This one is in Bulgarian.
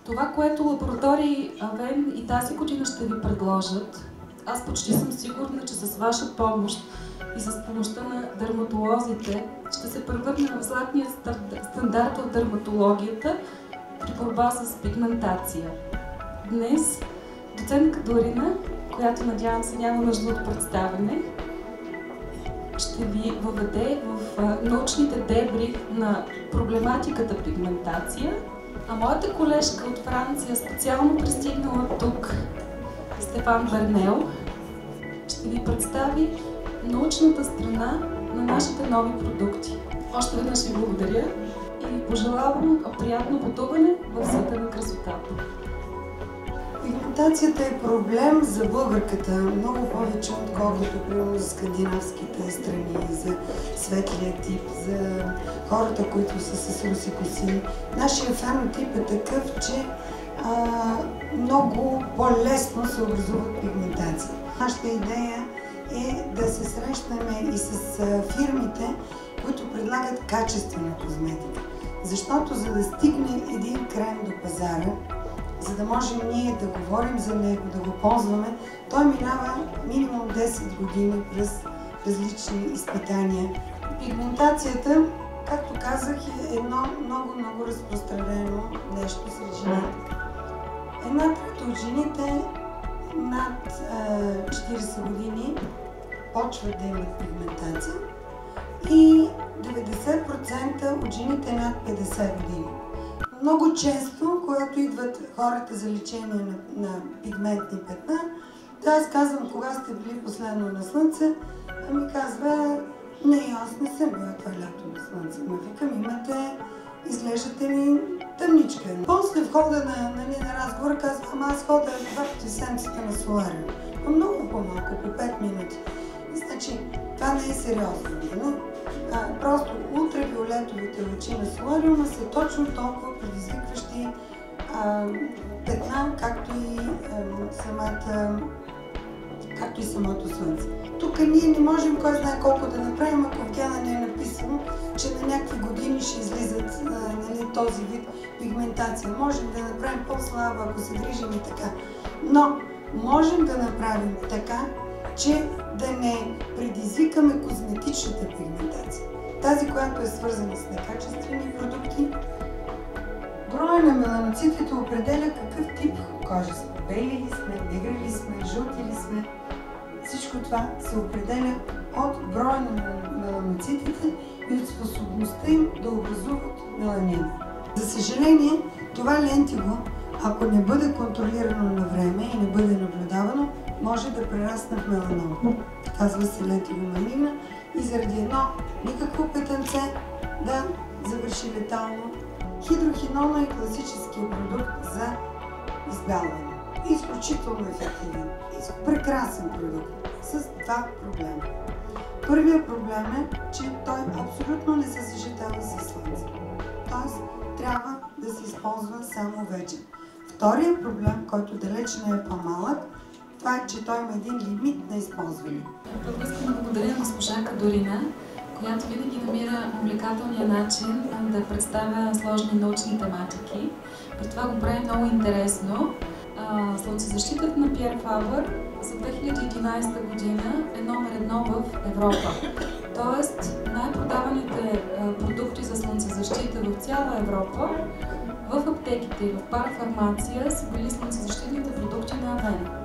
Това, което лаборатории Авен и тази година ще ви предложат, аз почти съм сигурна, че с ваша помощ и с помощта на дерматолозите ще се превърне в златния стандарт в дерматологията при борба с пигментация. Днес доцентка Дорина, която надявам се няма нужда от представяне, ще ви въведе в научните дебри на проблематиката пигментация, а моята колежка от Франция, специално пристигнала тук, Стефан Бернел, ще ви представи научната страна на нашите нови продукти. Още веднъж ви благодаря и ви пожелавам приятно пътуване в света на красотата. Пигментацията е проблем за българката много повече, отколкото примерно за скандинавските страни, за светлия тип, за хората, които са с руси коси. Нашия фенотип е такъв, че много по-лесно се образува пигментация. Нашата идея е да се срещнем и с фирмите, които предлагат качествена козметика. Защото за да стигне един крем до пазара, за да можем ние да говорим за него, да го ползваме, той минава минимум 10 години през различни изпитания. Пигментацията, както казах, е едно много разпространено нещо сред жените. Една трета от жените над 40 години почват да имат пигментация и 90% от жените над 50 години. Много често, когато идват хората за лечение на пигментни петна, аз казвам, кога сте били последно на слънце, а ми казва, не, аз не съм била това лято на слънце. Ме викам, изглеждате ми тъмничка. После в хода на разговора казвам, аз хода 2 пъти седмицата на солариум. Много по-малко, по 5 минути. Значи, това не е сериозно, но просто ултравиолетовите лъчи на солариума са точно толкова предизвикващи петна, както и самото слънце. Тук ние не можем кой знае колко да направим, ако в гена не е написано, че на някакви години ще излизат този вид пигментация. Можем да направим по-слаба, ако се грижим и така. Но можем да направим така, че да не предизвикаме козметичната пигментация. Тази, която е свързана с некачествени продукти. Броя на меланоцитите определя какъв тип кожа сме. Бели ли сме, негри ли сме, жълти ли сме. Всичко това се определя от броя на меланоцитите и от способността им да образуват меланин. За съжаление, това лентиго, ако не бъде контролирано на време и не бъде наблюдавано, може да прерасне в меланом. Казва се лентиго малигна и заради едно никакво петънце да завърши летално. Хидрохинона е класическия продукт за избялване. Изключително ефективен. Прекрасен продукт с два проблема. Първият проблем е, че той абсолютно не се съчетава с слънце. Тоест, трябва да се използва само вечер. Вторият проблем, който далеч не е по-малък, това е, че той има един лимит на използване. Първо искам да благодаря на госпожа Дорина, която винаги намира увлекателния начин да представя сложни научни тематики. При това го прави много интересно. Слънцезащитата на Пиер Фабър за 2011 година е номер 1 в Европа. Тоест, най-продаваните продукти за слънцезащита в цяла Европа, в аптеките и в парафармация са били слънцезащитните продукти на Авен.